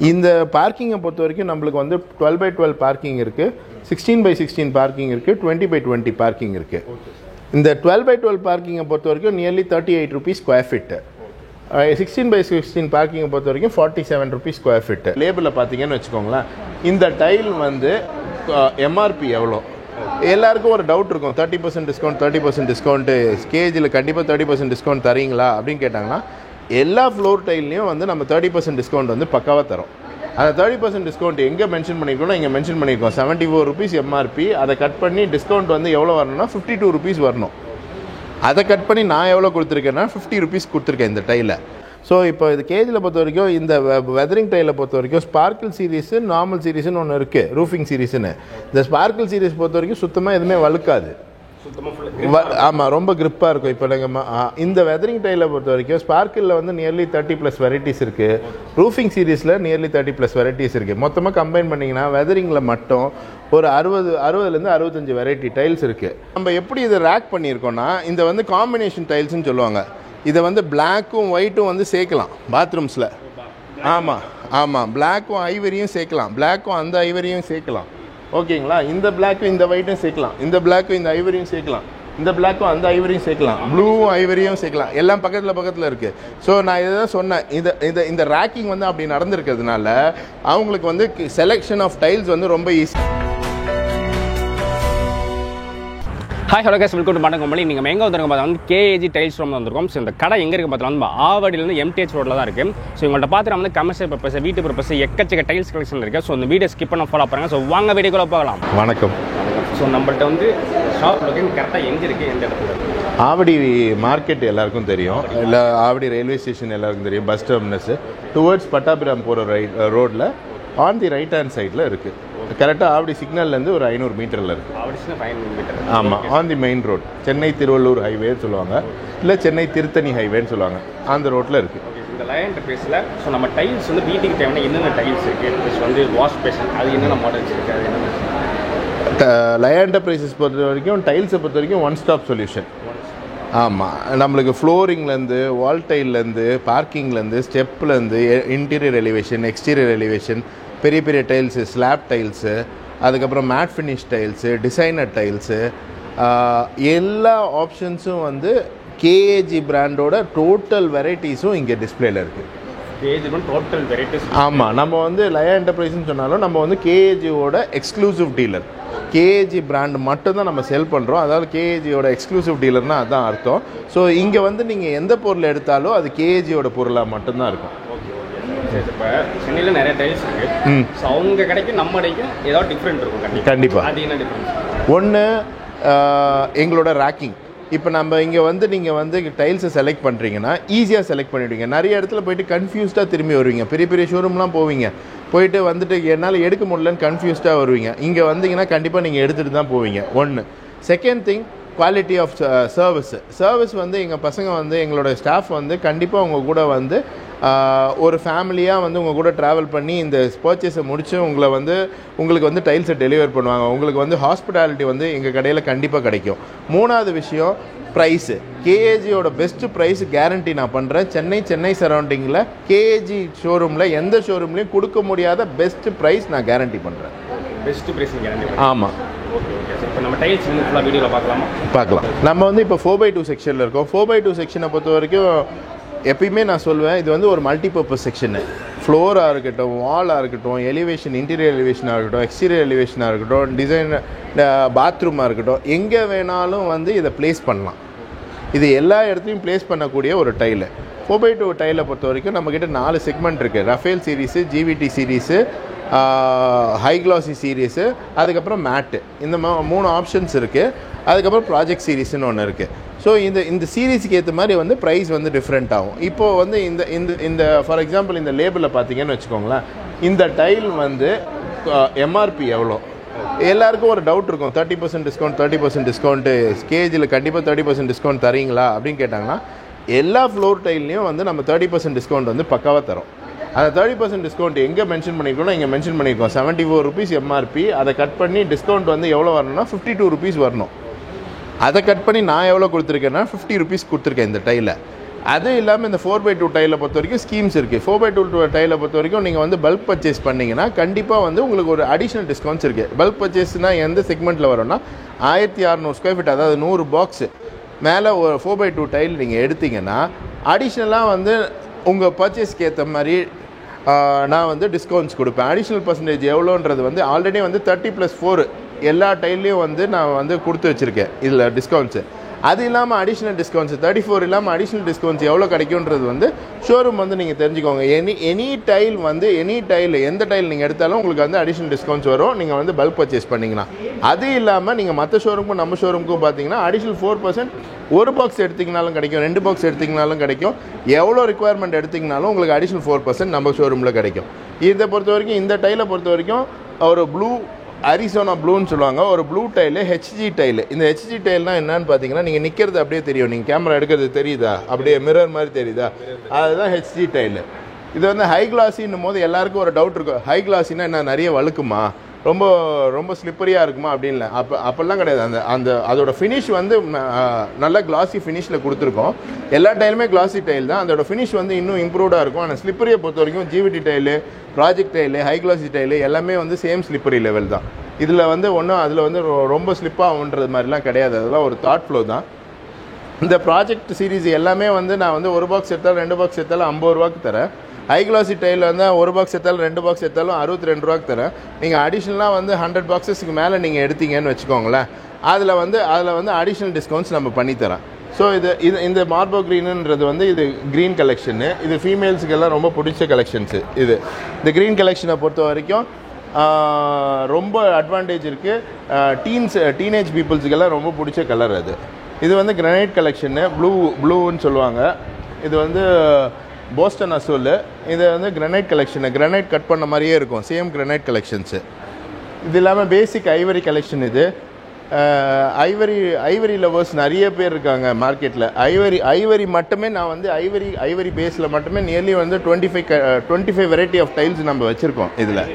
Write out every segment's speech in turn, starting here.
இந்த பார்க்கிங்கை பொறுத்த வரைக்கும் நம்மளுக்கு வந்து 12x12 பார்க்கிங் இருக்குது, 16x16 பார்க்கிங் இருக்குது, 20x20 பார்க்கிங் இருக்குது. இந்த 12x12 பார்க்கிங்கை பொறுத்த வரைக்கும் nearly 38 rupees square feet. 16x16 பார்க்கிங்கை பொறுத்த வரைக்கும் 47 rupees ஸ்கொயர் ஃபீட்டு. லேபிளில் பார்த்தீங்கன்னு வச்சுக்கோங்களேன், இந்த டைல் வந்து எம்ஆர்பி எவ்வளோ எல்லாருக்கும் ஒரு டவுட் இருக்கும். 30% டிஸ்கவுண்ட் 30% டிஸ்கவுண்ட்டு கேஜியில் கண்டிப்பாக 30% டிஸ்கவுண்ட் தரீங்களா அப்படின்னு கேட்டாங்கன்னா, எல்லா ஃப்ளோர் டைல்லையும் வந்து நம்ம 30% டிஸ்கவுண்ட் வந்து பக்காவாக தரோம். அந்த 30% டிஸ்கவுண்ட் எங்கே மென்ஷன் பண்ணியிருக்கோம்னா இங்கே மென்ஷன் பண்ணியிருக்கோம். 74 rupees எம்ஆர்பி. அதை கட் பண்ணி டிஸ்கவுண்ட் வந்து எவ்வளோ வரணும்னா 52 rupees வரணும். அதை கட் பண்ணி நான் எவ்வளோ கொடுத்துருக்கேன்னா 50 rupees கொடுத்துருக்கேன் இந்த டைலை. ஸோ இப்போ இது கேஜியில் பொறுத்த வரைக்கும் இந்த வெதரிங் டைலை பொறுத்த வரைக்கும் ஸ்பார்க்கிள் சீரீஸு, நார்மல் சீரீஸ்னு ஒன்று இருக்குது, ரூஃபிங் சீரீஸ்னு. இந்த ஸ்பார்க்கிள் சீரீஸ் பொறுத்த வரைக்கும் சுத்தமாக எதுவுமே வழுக்காது. ஆமாம், ரொம்ப கிரிப்பாக இருக்கும். இப்போ நாங்கள் இந்த வெதரிங் டைலை பொறுத்த வரைக்கும் ஸ்பார்க்கிளில் வந்து நியர்லி 30+ வெரைட்டிஸ் இருக்குது, ரூஃபிங் சீரீஸில் நியர்லி 30+ வெரைட்டிஸ் இருக்குது. மொத்தமாக கம்பைன் பண்ணிங்கன்னா வெதரிங்கில் மட்டும் ஒரு 60லேருந்து 65 வெரைட்டி டைல்ஸ் இருக்குது. நம்ம எப்படி இதை ரேக் பண்ணியிருக்கோன்னா, இந்த வந்து காம்பினேஷன் டைல்ஸ்னு சொல்லுவாங்க. இதை வந்து பிளாக்கும் ஒயிட்டும் வந்து சேர்க்கலாம் பாத்ரூம்ஸில். ஆமாம், பிளாக்கும் ஐவரியும் சேர்க்கலாம், பிளாக்கும் அந்த ஐவரியும் சேர்க்கலாம். ஓகேங்களா? இந்த பிளாக்கும் இந்த ஒயிட்டும் சேர்க்கலாம், இந்த பிளாக்கும் இந்த ஐவரியும் சேர்க்கலாம், இந்த பிளாக்கும் அந்த ஐவரியும் சேர்க்கலாம், ப்ளூவும் ஐவரியும் சேர்க்கலாம். எல்லாம் பக்கத்தில் இருக்குது. ஸோ நான் இதை தான் சொன்னேன், இந்த ரேக்கிங் வந்து அப்படி நடந்திருக்கிறதுனால அவங்களுக்கு வந்து செலெக்ஷன் ஆஃப் டைல்ஸ் வந்து ரொம்ப easy. Hi hello case, welcome to modern company. நீங்கள் எங்கே வந்துருங்க பார்த்தா வந்து கேஏஜி டைல்ஸ் ரூம் வந்திருக்கோம். ஸோ இந்த கடை எங்கே இருக்குது பார்த்தா வந்து ஆவடியிலேருந்து எம்டிஹெச் ரோட்டில் தான் இருக்குது. ஸோ உங்கள்கிட்ட பார்த்து வந்து கமர்ஷியல் பர்பஸ், வீட்டு பர்பஸ், எக்கச்சக்க டைல்ஸ் கலெக்ஷன் இருக்குது. ஸோ இந்த வீடியோ ஸ்கிப் பண்ண ஃபாலோ பண்ணுங்கள். ஸோ வாங்க வீடியோக்குள்ள போகலாம். வணக்கம். ஸோ நம்மள்ட்ட வந்து ஷாப் லொகேஷன் கரெக்டாக எங்கே இருக்குது, எந்த இடத்துல? ஆவடி மார்க்கெட் எல்லாருக்கும் தெரியும், இல்லை ஆவடி ரயில்வே ஸ்டேஷன் எல்லாருக்கும் தெரியும். பஸ் டெர்மினஸ் டுவர்ட்ஸ் பட்டாபிராம் போகிற ரோட்டில் ஆன் தி ரைட் ஹேண்ட் சைடில் இருக்குது. கரெக்டாக ஆவடி சிக்னல்லேருந்து ஒரு 500 மீட்டரில் இருக்குது. ஆமாம், on the main road. Chennai Tiruvallur ஹைவேன்னு சொல்லுவாங்க, இல்லை சென்னை திருத்தணி ஹைவேன்னு சொல்லுவாங்க. அந்த ரோட்டில் இருக்குது. இந்த லயன் என்டர்பிரைஸில் ஸோ நம்ம டைல்ஸ் வந்து வீட்டுக்கு தேவையான என்னென்ன டைல்ஸ் இருக்குது, ப்ளஸ் வந்து வாஷ் பேஷன், அது என்னென்ன மாடல்ஸ் இருக்குது, அது என்னென்ன? லயன் என்டர்பிரைசஸ் பொறுத்த வரைக்கும் டைல்ஸை பொறுத்த வரைக்கும் ஒன் ஸ்டாப் சொல்யூஷன். ஆமாம், நம்மளுக்கு ஃப்ளோரிங்லேருந்து, வால் டைல்லேருந்து, பார்க்கிங்லேருந்து, ஸ்டெப்லேருந்து, இன்டீரியர் எலிவேஷன், எக்ஸ்டீரியர் எலிவேஷன், பெரிய பெரிய டைல்ஸு, ஸ்லாப் டைல்ஸு, அதுக்கப்புறம் matte finish tiles, designer tiles, எல்லா ஆப்ஷன்ஸும் வந்து கேஏஜி பிராண்டோட டோட்டல் வெரைட்டிஸும் இங்கே டிஸ்பிளேல இருக்குது. KAG total varieties. ஆமாம், நம்ம வந்து லயா என்டர்பிரைஸ்னு சொன்னாலும் நம்ம வந்து கேஏஜியோட எக்ஸ்க்ளூசிவ் டீலர். கேஏஜி பிராண்ட் மட்டும்தான் நம்ம செல் பண்ணுறோம். அதாவது கேஏஜியோட எக்ஸ்க்ளூசிவ் டீலர்னால் அதுதான் அர்த்தம். ஸோ இங்கே வந்து நீங்கள் எந்த பொருள் எடுத்தாலும் அது கேஏஜியோட பொருளாக மட்டும்தான் இருக்கும். இப்போ சென்னையில் நிறைய டைல்ஸ் இருக்குது. ஸோ அவங்க கடைக்கும் நம்ம கடைக்கும் ஏதாவது டிஃப்ரெண்ட் இருக்கும் கண்டிப்பாக. அது என்ன டிஃப்ரென்ஸ்? ஒன்று, எங்களோட ரேக்கிங். இப்போ நம்ம இங்கே வந்து நீங்கள் வந்து டைல்ஸை செலக்ட் பண்ணுறீங்கன்னா ஈஸியாக செலக்ட் பண்ணிவிடுவீங்க. நிறைய இடத்துல போய்ட்டு கன்ஃபியூஸ்டாக திரும்பி வருவீங்க. பெரிய பெரிய ஷோரூம்லாம் போவீங்க, போயிட்டு வந்துட்டு என்னால் எடுக்க முடியலன்னு கன்ஃபியூஸ்டாக வருவீங்க. இங்கே வந்தீங்கன்னா கண்டிப்பாக நீங்கள் எடுத்துகிட்டு தான் போவீங்க. ஒன்று. Second thing, quality of service வந்து எங்கள் பசங்க வந்து எங்களோட ஸ்டாஃப் வந்து கண்டிப்பாக உங்கள் கூட வந்து ஒரு ஃபேமிலியாக வந்து உங்கள் கூட ட்ராவல் பண்ணி இந்த பர்ச்சேஸை முடித்து உங்களுக்கு வந்து டைல்ஸை டெலிவர் பண்ணுவாங்க. உங்களுக்கு வந்து ஹாஸ்பிட்டாலிட்டி வந்து எங்கள் கடையில் கண்டிப்பாக கிடைக்கும். மூணாவது விஷயம், ப்ரைஸு. கேஏஜியோட பெஸ்ட்டு ப்ரைஸ் கேரண்டி நான் பண்ணுறேன். சென்னை சரௌண்டிங்கில் கேஏஜி ஷோரூமில் எந்த ஷோரூம்லேயும் கொடுக்க முடியாத பெஸ்ட்டு ப்ரைஸ் நான் கேரண்டி பண்ணுறேன். Best price guarantee? ஆமாம். இப்போ நம்ம டைல்ஸ் வந்து ஃபுல்லாக வீடியோவில் பார்க்கலாம். நம்ம வந்து இப்போ 4x2 செக்ஷனில் இருக்கோம். 4x2 செக்ஷனை பொறுத்த வரைக்கும் எப்பயுமே நான் சொல்லுவேன், இது வந்து ஒரு மல்டிபர்பஸ் செக்ஷனு. ஃப்ளோராக இருக்கட்டும், வாலாக இருக்கட்டும், எலிவேஷன், இன்டீரியர் எலிவேஷனாக இருக்கட்டும், எக்ஸ்டீரியர் எலிவேஷனாக இருக்கட்டும், டிசைன், பாத்ரூமாக இருக்கட்டும், எங்கே வேணாலும் வந்து இதை ப்ளேஸ் பண்ணலாம். இது எல்லா இடத்துலையும் ப்ளேஸ் பண்ணக்கூடிய ஒரு டைலு. 4x2 டைலை பொறுத்த வரைக்கும் நம்மக்கிட்ட 4 செக்மெண்ட் இருக்குது. Rafael series, GVT series, high classy series, அதுக்கப்புறம் மேட்டு. இந்த 3 ஆப்ஷன்ஸ் இருக்குது. அதுக்கப்புறம் ப்ராஜெக்ட் சீரீஸ்னு ஒன்று இருக்குது. ஸோ இந்த சீரீஸுக்கு ஏற்ற மாதிரி வந்து ப்ரைஸ் வந்து டிஃப்ரெண்ட் ஆகும். இப்போது வந்து இந்த ஃபார் எக்ஸாம்பிள் இந்த லேபிளில் பார்த்தீங்கன்னு வச்சுக்கோங்களேன், இந்த டைல் வந்து எம்ஆர்பி எவ்வளோ எல்லாருக்கும் ஒரு டவுட் இருக்கும். 30% டிஸ்கவுண்ட் 30% டிஸ்கவுண்ட்டு கேஜியில் கண்டிப்பாக 30% டிஸ்கவுண்ட் தரீங்களா அப்படின்னு கேட்டாங்கன்னா, எல்லா ஃப்ளோர் டைல்லையும் வந்து நம்ம 30% டிஸ்கவுண்ட் வந்து பக்காவாக தரோம். அந்த 30% டிஸ்கவுண்ட் எங்கே மென்ஷன் பண்ணியிருக்கோம்னா இங்கே மென்ஷன் பண்ணியிருக்கோம். 74 rupees எம்ஆர்பி. அதை கட் பண்ணி டிஸ்கவுண்ட் வந்து எவ்வளோ வரணும்னா 52 rupees வரணும். அதை கட் பண்ணி நான் எவ்வளோ கொடுத்துருக்கேன்னா 50 rupees கொடுத்துருக்கேன் இந்த டைலை. அது இல்லாமல் இந்த 4x2 டைலை பொறுத்த வரைக்கும் ஸ்கீம்ஸ் இருக்குது. 4x2 டைலை பொறுத்த வரைக்கும் நீங்கள் வந்து பல்க் பர்ச்சேஸ் பண்ணிங்கன்னா கண்டிப்பாக வந்து உங்களுக்கு ஒரு அடிஷ்னல் டிஸ்கவுண்ட்ஸ் இருக்குது. பல்க் பர்ச்சேஸ்னால் எந்த செக்மெண்ட்டில் வரும்னா 1600 ஸ்கொயர் ஃபீட், அதாவது 100 பாக்ஸு மேலே ஒரு 4x2 டைல் நீங்கள் எடுத்திங்கன்னா அடிஷ்னலாக வந்து உங்கள் பர்ச்சேஸ்க்கு ஏற்ற மாதிரி நான் வந்து டிஸ்கவுண்ட்ஸ் கொடுப்பேன். அடிஷ்னல் பர்சன்டேஜ் எவ்வளோன்றது வந்து ஆல்ரெடி வந்து 30+4 எல்லா டைல்லையும் வந்து நான் வந்து கொடுத்து வச்சுருக்கேன் இதில் டிஸ்கவுண்ட்ஸு. அது இல்லாமல் அடிஷ்னல் டிஸ்கவுண்ட்ஸ் 34 இல்லாமல் அடிஷ்னல் டிஸ்கவுண்ட்ஸ் எவ்வளோ கிடைக்குன்றது வந்து ஷோரூம் வந்து நீங்கள் தெரிஞ்சுக்கோங்க. எனி டைல் வந்து எந்த டைல் நீங்கள் எடுத்தாலும் உங்களுக்கு வந்து அடிஷ்னல் டிஸ்கவுண்ட்ஸ் வரும் நீங்கள் வந்து பல்க் பர்ச்சேஸ் பண்ணிங்கன்னா. அது இல்லாமல் நீங்கள் மற்ற ஷோரூமுக்கும் நம்ம ஷோரூமுக்கும் பார்த்தீங்கன்னா அடிஷ்னல் 4% ஒரு பாக்ஸ் எடுத்திங்கனாலும் கிடைக்கும், 2 பாக்ஸ் எடுத்திங்கனாலும் கிடைக்கும், எவ்வளோ ரிக்குவயர்மெண்ட் எடுத்திங்கனாலும் உங்களுக்கு அடிஷ்னல் 4% நம்ம ஷோரூமில் கிடைக்கும். இதை பொறுத்த வரைக்கும் இந்த டைலை பொறுத்த வரைக்கும் ஒரு ப்ளூ அரிசோனா ப்ளூன்னு சொல்லுவாங்க, ஒரு ப்ளூ டைலு ஹெச்ஜி டைலு. இந்த ஹெச்ஜி டைல்னால் என்னன்னு பார்த்தீங்கன்னா நீங்கள் நிற்கிறது அப்படியே தெரியும், நீங்கள் கேமரா எடுக்கிறது தெரியுதா, அப்படியே மிரர் மாதிரி தெரியுதா, அதுதான் ஹெச்ஜி டைலு. இது வந்து ஹை கிளாஸின்னும் போது எல்லாருக்கும் ஒரு டவுட் இருக்கும், ஹை கிளாஸின்னா என்ன நிறைய வழுக்குமா, ரொம்ப ரொம்ப ஸ்லிப்பரியாக இருக்குமா அப்படின்ல. அப்போல்லாம் கிடையாது. அதோட ஃபினிஷ் வந்து நல்ல கிளாஸி ஃபினிஷில் கொடுத்துருக்கோம். எல்லா டைலுமே கிளாஸி டைல் தான், அதோட ஃபினிஷ் வந்து இன்னும் இம்ப்ரூவ்டாக இருக்கும். ஆனால் ஸ்லிப்பரியை பொறுத்த வரைக்கும் ஜிவிடி tile, project tile, high classy tile எல்லாமே வந்து சேம் ஸ்லிப்பரி லெவல் தான். இதில் வந்து ஒன்றும் அதில் வந்து ரொம்ப ஸ்லிப்பாகுன்றது மாதிரிலாம் கிடையாது, அதெல்லாம் ஒரு தாட் ஃப்ளோ தான். இந்த ப்ராஜெக்ட் சீரீஸ் எல்லாமே வந்து நான் வந்து 1 பாக்ஸ் எடுத்தாலும் 2 பாக்ஸ் எடுத்தாலும் 50 ரூபாய்க்கு தரேன். ஹை கிளாஸி டைலில் வந்து 1 பாக்ஸ் எடுத்தாலும் 2 பாக்ஸ் எடுத்தாலும் 62 ரூபாய்க்கு தரேன். நீங்கள் அடிஷ்னலாக வந்து 100 பாக்ஸஸ்க்கு மேலே நீங்கள் எடுத்தீங்கன்னு வச்சுக்கோங்களேன், அதில் வந்து அடிஷ்னல் டிஸ்கவுண்ட்ஸ் நம்ம பண்ணித்தரேன். ஸோ இந்த மார்போ க்ரீனுன்றது வந்து இது க்ரீன் கலெக்ஷனு, இது ஃபீமேல்ஸுக்கெல்லாம் ரொம்ப பிடிச்ச கலெக்ஷன்ஸு. இந்த க்ரீன் கலெக்ஷனை பொறுத்த வரைக்கும் ரொம்ப அட்வான்டேஜ் இருக்குது. டீனேஜ் பீப்புள்ஸுக்கெல்லாம் ரொம்ப பிடிச்ச கலர் அது. இது வந்து கிரனைட் கலெக்ஷனு, ப்ளூன்னு சொல்லுவாங்க. இது வந்து போஸ்டன் அசோல். இது வந்து கிரனைட் கலெக்ஷனு, கிரனைட் கட் பண்ண மாதிரியே இருக்கும், சேம் கிரனைட் கலெக்ஷன்ஸு. இது இல்லாமல் பேசிக் ஐவரி கலெக்ஷன். இது ஐவரி லவர்ஸ் நிறைய பேர் இருக்காங்க மார்க்கெட்டில். ஐவரி மட்டுமே நான் வந்து ஐவரி பேஸில் மட்டுமே நியர்லி வந்து 25 வெரைட்டி ஆஃப் டைல்ஸ் நம்ம வச்சுருக்கோம் இதில்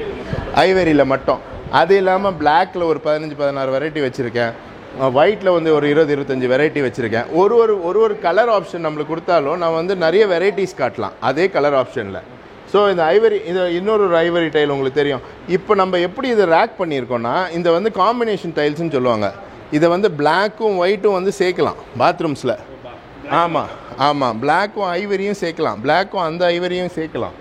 ஐவரியில் மட்டும். அது இல்லாமல் பிளாக்கில் ஒரு 15-16 வெரைட்டி வச்சுருக்கேன். ஒயிட்டில் வந்து ஒரு 20-25 வெரைட்டி வச்சுருக்கேன். ஒரு கலர் ஆப்ஷன் நம்மளுக்கு கொடுத்தாலும் நான் வந்து நிறைய வெரைட்டிஸ் காட்டலாம் அதே கலர் ஆப்ஷனில். ஸோ இந்த இது இன்னொரு ஐவரி டைல் உங்களுக்கு தெரியும். இப்போ நம்ம எப்படி இதை ரேக் பண்ணியிருக்கோன்னா, இந்த வந்து காம்பினேஷன் டைல்ஸ்னு சொல்லுவாங்க. இதை வந்து பிளாக்கும் ஒயிட்டும் வந்து சேர்க்கலாம் பாத்ரூம்ஸில். ஆமாம் பிளாக்கும் ஐவரியும் சேர்க்கலாம், பிளாக்கும் அந்த ஐவரியும் சேர்க்கலாம்.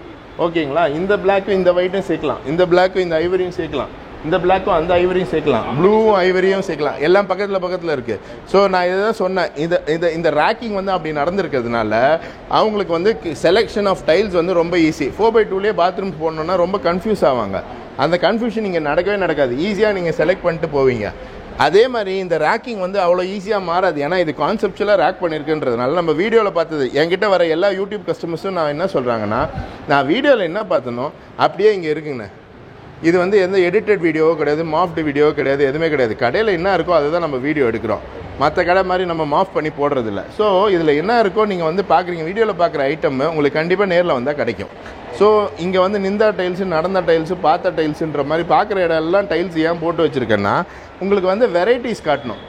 ஓகேங்களா, இந்த பிளாக்கும் இந்த ஒயிட்டும் சேர்க்கலாம், இந்த பிளாக்கும் இந்த ஐவரியும் சேர்க்கலாம், இந்த பிளாக்கும் அந்த ஐவரியும் சேர்க்கலாம், ப்ளூவும் ஐவரியும் சேர்க்கலாம். எல்லாம் பக்கத்தில் இருக்குது. ஸோ நான் இதை தான் சொன்னேன், இந்த ரேக்கிங் வந்து அப்படி நடந்திருக்கிறதுனால அவங்களுக்கு வந்து செலெக்ஷன் ஆஃப் டைல்ஸ் வந்து ரொம்ப ஈஸி. 4x2லேயே பாத்ரூம்ஸ் போடணுன்னா ரொம்ப கன்ஃபியூஸ் ஆவாங்க. அந்த கன்ஃபியூஷன் இங்கே நடக்கவே நடக்காது, ஈஸியாக நீங்கள் செலக்ட் பண்ணிட்டு போவீங்க. அதே மாதிரி இந்த ரேக்கிங் வந்து அவ்வளோ ஈஸியாக மாறாது, ஏன்னா இது கான்செப்சுவலாக ரேக் பண்ணியிருக்குன்றதுனால. நம்ம வீடியோவில் பார்த்தது என்கிட்ட வர எல்லா யூடியூப் கஸ்டமர்ஸும் நான் என்ன சொல்கிறாங்கன்னா, நான் வீடியோவில் என்ன பார்த்தனோ அப்படியே இங்கே இருக்குங்கண்ணே. இது வந்து எந்த எடிட்டட் வீடியோவோ கிடையாது, மாஃப்டு வீடியோவோ கிடையாது, எதுவுமே கிடையாது. கடையில் என்ன இருக்கோ அதுதான் நம்ம வீடியோ எடுக்கிறோம். மற்ற கடை மாதிரி நம்ம மாஃப் பண்ணி போடுறதில்ல. ஸோ இதில் என்ன இருக்கோ நீங்கள் வந்து பார்க்குறீங்க, வீடியோவில் பார்க்குற ஐட்டம் உங்களுக்கு கண்டிப்பாக நேரில் வந்தால் கிடைக்கும். ஸோ இங்கே வந்து நிந்தா டைல்ஸு, நடந்த டைல்ஸு, பார்த்த டைல்ஸுன்ற மாதிரி பார்க்குற இடம் எல்லாம் டைல்ஸ் ஏன் போட்டு வச்சுருக்கேன்னா, உங்களுக்கு வந்து வெரைட்டிஸ் காட்டணும்.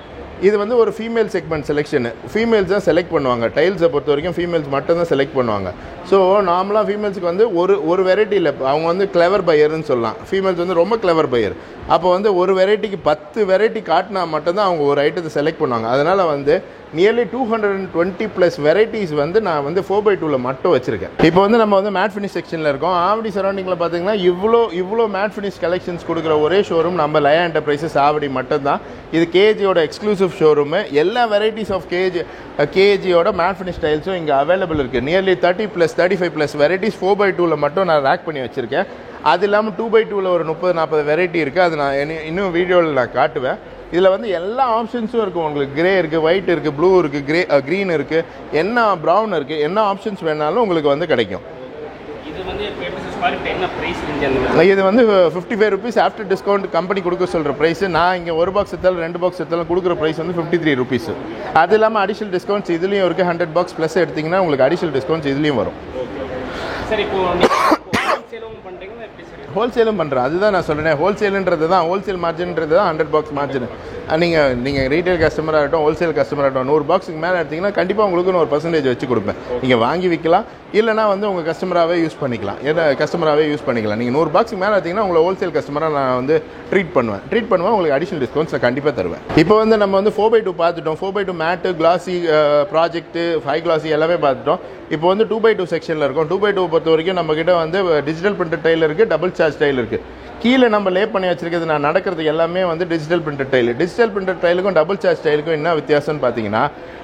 இது வந்து ஒரு ஃபீமேல் செக்மெண்ட் செலெக்ஷனு, ஃபீமேல்ஸ் தான் செலக்ட் பண்ணுவாங்க. டைல்ஸை பொறுத்த வரைக்கும் ஃபீமேல்ஸ் மட்டும் தான் செலக்ட் பண்ணுவாங்க. ஸோ நார்மலாக ஃபீமேல்ஸுக்கு வந்து ஒரு வெரைட்டி இல்லை, அவங்க வந்து கிளவர் பையர்னு சொல்லலாம். ஃபீமேல்ஸ் வந்து ரொம்ப கிளவர் பையர். அப்போ வந்து ஒரு வெரைட்டிக்கு 10 வெரைட்டி காட்டினா மட்டும்தான் அவங்க ஒரு ஐட்டத்தை செலக்ட் பண்ணுவாங்க. அதனால் வந்து நியர்லி 220+ வெரைட்டிஸ் வந்து நான் வந்து 4x2ல மட்டும் வச்சுருக்கேன். இப்போ வந்து நம்ம வந்து மேட் ஃபினிஷ் செக்ஷனில் இருக்கோம். ஆவடி சரௌண்டிங்கில் பார்த்தீங்கன்னா இவ்வளோ மேட் ஃபினிஷ் கலெக்ஷன்ஸ் கொடுக்குற ஒரே ஷோரூம் நம்ம லயா என்டர்பிரைசஸ் ஆவடி மட்டும்தான். இது கேஜியோட எக்ஸ்க்ளூசிவ் ஷோரூமு. எல்லா வெரைட்டிஸ் ஆஃப் கேஜியோட மேட் ஃபினிஷ் டைல்ஸும் இங்கே அவைலபிள் இருக்குது. நியர்லி 35+ வெரைட்டிஸ் 4x2ல மட்டும் நான் ரேக் பண்ணி வச்சுருக்கேன். அது இல்லாமல் 2x2ல ஒரு 30-40 வெரைட்டி இருக்குது. அது நான் இன்னும் வீடியோவில் நான் காட்டுவேன். இதில் வந்து எல்லா ஆப்ஷன்ஸும் இருக்கும். உங்களுக்கு கிரே இருக்குது, ஒயிட் இருக்குது, ப்ளூ இருக்குது, க்ரீன் இருக்குது, என்ன ப்ரௌன் இருக்குது, என்ன ஆப்ஷன்ஸ் வேணாலும் உங்களுக்கு வந்து கிடைக்கும். இது வந்து 55 ருபீஸ் ஆஃப்டர் டிஸ்கவுண்ட் கம்பெனி கொடுக்க சொல்கிற ப்ரைஸு. நான் இங்கே 1 பாக்ஸ் எடுத்தாலும் 2 பாக்ஸ் எடுத்தாலும் கொடுக்குற ப்ரைஸ் வந்து 53 ருபீஸ். அது இல்லாமல் அடிஷனல் டிஸ்கவுண்ட்ஸ் இதுலேயும் இருக்குது. 100 பாக்ஸ் ப்ளஸ் எடுத்திங்கன்னா உங்களுக்கு அடிஷனல் டிஸ்கவுண்ட்ஸ் இதுலேயும் வரும். சரி, இப்போ ஹோல்சேலும் பண்ணுறேன். அதுதான் நான் சொல்கிறேன், ஹோல்சேலுன்றது தான், ஹோல்சேல் மார்ஜின்றது தான் 100 பாக்ஸ் மார்ஜின். நீங்கள் ரீட்டைல் கஸ்டமராக இருக்கட்டும், ஹோல்சேல் கஸ்டமராக இருக்கட்டும், 100 பாக்ஸுக்கு மேலே எடுத்திங்கன்னா கண்டிப்பாக உங்களுக்கு ஒரு பர்சன்டேஜ் வச்சு கொடுப்பேன். நீங்கள் வாங்கி விற்கலாம், இல்லைனா வந்து உங்கள் கஸ்டமராகவே யூஸ் பண்ணிக்கலாம். கஸ்டமராகவே யூஸ் பண்ணிக்கலாம். நீங்கள் 100 பாக்ஸுக்கு மேலே எடுத்திங்கன்னா உங்களை ஹோல்சேல் கஸ்டமராக நான் வந்து ட்ரீட் பண்ணுவேன். உங்களுக்கு அடிஷனல் டிஸ்கவுண்ட்ஸ் நான் கண்டிப்பாக தருவேன். இப்போ வந்து நம்ம வந்து 4x2 பார்த்துட்டோம். 4x2 மேட்டு, கிளாசி, ப்ராஜெக்ட்டு, ஹை கிளாசி எல்லாமே பார்த்துட்டோம். இப்போ வந்து 2x2 செக்ஷனில் இருக்கும். 2x2 பொறுத்த வரைக்கும் நம்மக்கிட்ட வந்து டிஜிட்டல் பிரிண்டட் டைல் இருக்குது, டபுள் சார்ஜ் டைல் இருக்குது. கீழே நம்ம லே பண்ணி வச்சிருக்கிறது நான் நடக்கிறதுக்கு எல்லாமே வந்து digital printed tile. Digital printed டைலுக்கும் டபுள் சார்ஜ் டைலுக்கும் என்ன வித்தியாசம்னு பார்த்தீங்கன்னா,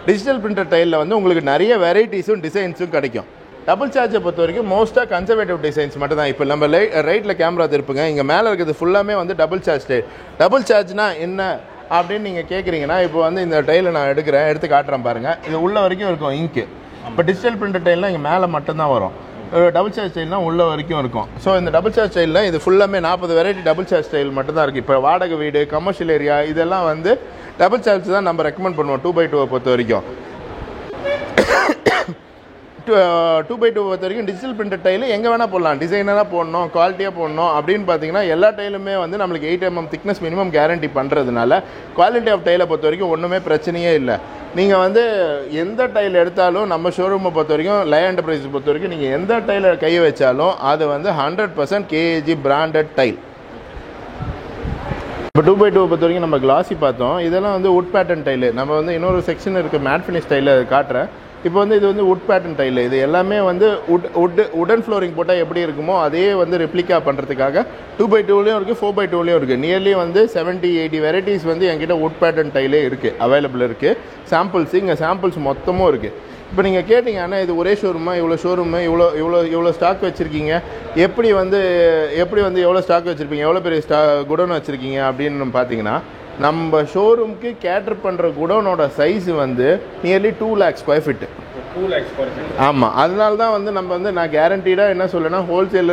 டிஜிட்டல் பிரிண்டட் டைலில் வந்து உங்களுக்கு நிறைய வெரைட்டிஸும் டிசைன்ஸும் கிடைக்கும். டபுள் சார்ஜை பொறுத்த வரைக்கும் மோஸ்ட்டாக கன்சர்வேட்டிவ் டிசைன்ஸ் மட்டும் தான். இப்போ நம்ம ரைட்டில் கேமரா திருப்புங்க, இங்கே மேலே இருக்கிறது ஃபுல்லாமே வந்து டபுள் சார்ஜ் டைல். டபுள் சார்ஜ்னா என்ன அப்படின்னு நீங்கள் கேட்குறீங்கன்னா, இப்போ வந்து இந்த டைலை நான் எடுத்து காட்டுறேன் பாருங்கள். இது உள்ள வரைக்கும் இருக்கும் இங்கு. இப்போ டிஜிட்டல் பிரிண்டட் டைல்னால் இங்கே மேலே மட்டும்தான் வரும். டபுள் சார்ஜ் ஸ்டைல்னால் உள்ள வரைக்கும் இருக்கும். ஸோ இந்த டபுள் சார்ஜ் ஸ்டைலில் இது ஃபுல்லாமே 40 வெரைட்டி டபுள் சார்ஜ் ஸ்டைல் மட்டும் தான் இருக்குது. இப்போ வாடகை வீடு, கமர்ஷியல் ஏரியா இதெல்லாம் வந்து டபுள் சார்ஜ் தான் நம்ம ரெக்கமெண்ட் பண்ணுவோம் 2x2 பொறுத்த வரைக்கும். 2x2 பொறுத்த வரைக்கும் டிஜிட்டல் பிரிண்டட் டைலு எங்கே வேணால் போடலாம். டிசைனராக போடணும், குவாலிட்டியாக போடணும் அப்படின்னு பார்த்தீங்கன்னா எல்லா டைலுமே வந்து நம்மளுக்கு 8 mm திக்னஸ் மினிமம் கேரண்டி பண்ணுறதுனால குவாலிட்டி ஆஃப் டைலை பொறுத்த வரைக்கும் ஒன்றுமே பிரச்சனையே இல்லை. நீங்கள் வந்து எந்த டைல் எடுத்தாலும் நம்ம ஷோரூமை பொறுத்த வரைக்கும், லய என்டர்பிரைஸ் பொறுத்த வரைக்கும் நீங்கள் எந்த டைலை கையை வச்சாலும் அது வந்து 100% KAG பிராண்டட் டைல். இப்போ 2x2 பொறுத்த வரைக்கும் நம்ம கிளாசி பார்த்தோம். இதெல்லாம் வந்து உட் பேட்டர்ன் டைலு. நம்ம வந்து இன்னொரு செக்ஷன் இருக்குது மேட் ஃபினிஷ் டைலில் காட்டுறேன். இப்போ வந்து இது வந்து உட் பேட்டர்ன் டைல். இது எல்லாமே வந்து உடன் ஃப்ளோரிங் போட்டால் எப்படி இருக்குமோ அதே வந்து ரெப்ளிகா பண்ணுறதுக்காக 2x2லேயும் இருக்குது, 4x2லேயும் இருக்குது. நியர்லி வந்து 70-80 வெரைட்டிஸ் வந்து என்கிட்ட உட் பேட்டர்ன் டைலே இருக்குது, அவைலபிள் இருக்குது. சாம்பிள்ஸ் இங்கே சாம்பிள்ஸ் மொத்தமும் இருக்குது. இப்போ நீங்கள் கேட்டிங்க, ஆனால் இது ஒரே ஷோரூமா, இவ்வளோ ஸ்டாக் வச்சுருக்கீங்க, எப்படி வந்து எவ்வளோ ஸ்டாக் வச்சுருப்பீங்க, எவ்வளோ பெரிய குடோன் வச்சுருக்கீங்க அப்படின்னு பார்த்தீங்கன்னா, நம்ம ஷோரூமுக்கு கேட்டர் பண்ணுற குடோனோட சைஸ் வந்து நியர்லி 2 lakh ஸ்கொயர் ஃபீட்டு. ஆமாம், அதனால தான் வந்து நம்ம வந்து நான் கேரண்டீடாக என்ன சொல்லேன்னா, ஹோல்சேல்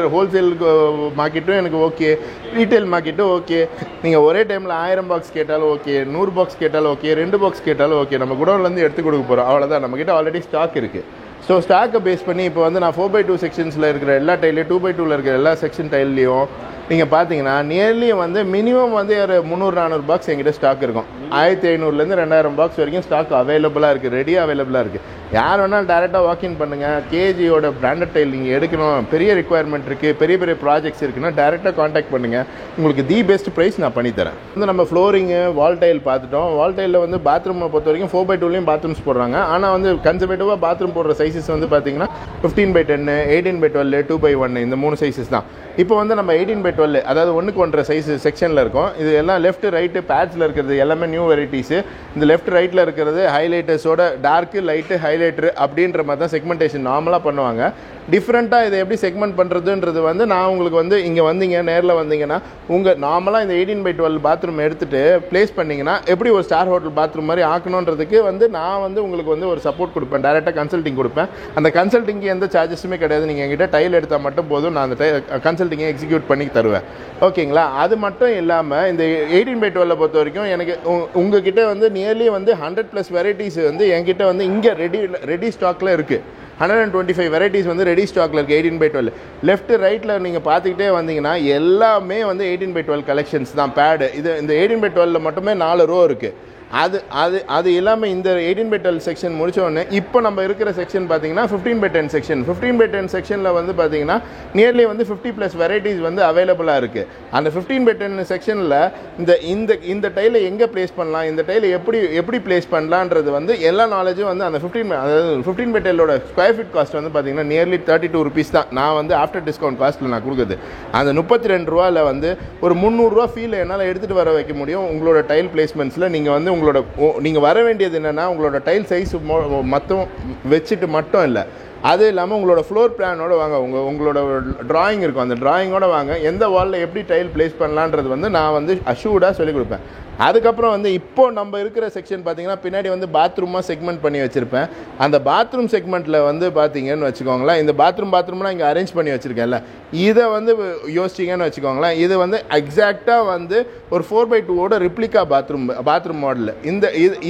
மார்க்கெட்டும் எனக்கு ஓகே, ரீட்டைல் மார்க்கெட்டும் ஓகே. நீங்கள் ஒரே டைமில் 1000 பாக்ஸ் கேட்டாலும் ஓகே, 100 பாக்ஸ் கேட்டாலும் ஓகே, 2 பாக்ஸ் கேட்டாலும் ஓகே. நம்ம குடோன்லேருந்து எடுத்து கொடுக்க போகிறோம், அவ்வளோதான். நம்மக்கிட்ட ஆல்ரெடி ஸ்டாக் இருக்குது. ஸோ ஸ்டாக்கை பேஸ் பண்ணி இப்போ வந்து நான் 4x2 செக்ஷன்ஸில் இருக்கிற எல்லா டைலையும், 2x2ல் இருக்கிற எல்லா செக்ஷன் டைல்லையும் நீங்கள் பார்த்தீங்கன்னா நியர்லி வந்து மினிமம் வந்து ஒரு 300-400 பாக்ஸ் எங்கிட்ட ஸ்டாக் இருக்கும். 1500லேருந்து 2000 பாக்ஸ் வரைக்கும் ஸ்டாக் அவைலபிளாக இருக்குது, ரெடியாக அவைலபிளாக இருக்குது. யார் வேணாலும் டேரெக்டாக வாக்கின் பண்ணுங்கள். கேஜியோட பிராண்டட் டைல் நீங்கள் எடுக்கணும், பெரிய ரிக்குவயர்மெண்ட் இருக்குது, பெரிய ப்ராஜெக்ட்ஸ் இருக்குன்னா டேரெக்டாக காண்டாக்ட் பண்ணுங்கள். உங்களுக்கு தி பெஸ்ட் ப்ரைஸ் நான் பண்ணித்தரேன். வந்து நம்ம ஃப்ளோரிங்கு, வால் டைல் பார்த்துட்டோம். வால் டைலில் வந்து பாத்ரூமை பொறுத்த வரைக்கும் 4x2லேயும் பாத்ரூம்ஸ் போடுறாங்க. ஆனால் வந்து கன்சர்வேட்டிவாக பாத்ரூம் போடுற சைஸஸ் வந்து பார்த்தீங்கன்னா 15x10, 18x12, 2x1 இந்த 3 சைஸஸ் தான். இப்போ வந்து நம்ம 18x12, அதாவது 1:1 சைஸ் செக்ஷனில் இருக்கும். இது எல்லாம் லெஃப்ட் ரைட்டு பேட்சில் இருக்கிறது எல்லாமே நியூ வெரைட்டிஸு. இந்த லெஃப்ட் ரைட்டில் இருக்கிறது ஹைலைட்டர்ஸோட டார்க்கு, லைட்டு, ஹைலைட்ரு அப்படின்ற மாதிரி தான் செக்மெண்டேஷன் நார்மலாக பண்ணுவாங்க. டிஃப்ரெண்ட்டாக இதை எப்படி செக்மெண்ட் பண்ணுறதுன்றது வந்து நான் உங்களுக்கு வந்து இங்கே வந்தீங்க, நேரில் வந்தீங்கன்னா உங்கள் நார்மலாக இந்த 18x12 பாத்ரூம் எடுத்துகிட்டு ப்ளேஸ் பண்ணிங்கன்னா எப்படி ஒரு ஸ்டார் ஹோட்டல் பாத்ரூம் மாதிரி ஆக்கணுன்றதுக்கு வந்து நான் வந்து உங்களுக்கு வந்து ஒரு சப்போர்ட் கொடுப்பேன், டைரெக்டாக கன்சல்ட்டிங் கொடுப்பேன். அந்த கன்சல்ட்டிங்க்கு எந்த சார்ஜஸுமே கிடையாது. நீங்கள் என்கிட்ட டைல் எடுத்தால் மட்டும் போதும், நான் அந்த கன்சல்ட்டிங்கை எக்ஸிக்யூட் பண்ணி தருவேன். ஓகேங்களா? அது மட்டும் இல்லாமல் இந்த 18x12 பொறுத்த வரைக்கும் எனக்கு உங்ககிட்ட வந்து நியர்லி வந்து 100+ வெரைட்டிஸ் வந்து என்கிட்ட வந்து இங்கே ரெடி ஸ்டாக்கில் இருக்குது. 125 வெரைட்டிஸ் வந்து ரெடி ஸ்டாக்கில் இருக்குது 18x12. லெஃப்ட் ரைட்டில் நீங்கள் பார்த்துக்கிட்டே வந்தீங்கன்னா எல்லாமே வந்து 18x12 கலெக்ஷன்ஸ் தான். பேடு இது இந்த 18x12 மட்டுமே 4 ரோ இருக்குது. அது இல்லாமல் இந்த 18x12 செக்ஷன் முடித்தோடனே இப்போ நம்ம இருக்கிற செக்ஷன் பார்த்தீங்கன்னா 15x10 செக்ஷன். 15x10 செக்ஷனில் வந்து பார்த்தீங்கன்னா நியர்லி வந்து 50+ வெரைட்டிஸ் வந்து அவைலபிளாக இருக்குது. அந்த 15x10 செக்ஷனில் இந்த டைலை எங்கே ப்ளேஸ் பண்ணலாம், இந்த டைலை எப்படி ப்ளேஸ் பண்ணலான்றது வந்து எல்லா நாலேஜும் வந்து அந்த 15x10 ஸ்கொயர் ஃபீட் காஸ்ட் வந்து பார்த்தீங்கன்னா நியர்லி 32 rupees தான். நான் வந்து ஆஃப்டர் டிஸ்கவுண்ட் காஸ்ட்டில் நான் கொடுக்குறது. அந்த 32 ரூபாயில் வந்து ஒரு 300 ரூபா ஃபீல் என்னால் எடுத்துகிட்டு வர வைக்க முடியும். உங்களோட டைல் பிளேஸ்மெண்ட்ஸில் நீங்கள் வர வேண்டியது என்னென்னா, உங்களோட டைல் சைஸ் மொத்தம் வச்சுட்டு மட்டும் இல்லை, அது இல்லாமல் உங்களோட ஃப்ளோர் பிளானோட வாங்க. உங்களோட ட்ராயிங் இருக்கும், அந்த ட்ராயிங்கோட வாங்க. எந்த வாலில் எப்படி டைல் ப்ளேஸ் பண்ணலான்றது வந்து நான் வந்து அஷ்யூர்டாக சொல்லிக் கொடுப்பேன். அதுக்கப்புறம் வந்து இப்போ நம்ம இருக்கிற செக்ஷன் பார்த்தீங்கன்னா பின்னாடி வந்து பாத்ரூமாக செக்மெண்ட் பண்ணி வச்சுருப்பேன். அந்த பாத்ரூம் செக்மெண்ட்டில் வந்து பார்த்தீங்கன்னு வச்சுக்கோங்களேன், இந்த பாத்ரூம்லாம் இங்கே அரேஞ்ச் பண்ணி வச்சுருக்கேன்ல, இதை வந்து யோசிச்சிங்கன்னு வச்சுக்கோங்களேன், இது வந்து எக்ஸாக்டாக வந்து ஒரு 4x2 ரிப்ளிகா பாத்ரூம் மாடல்.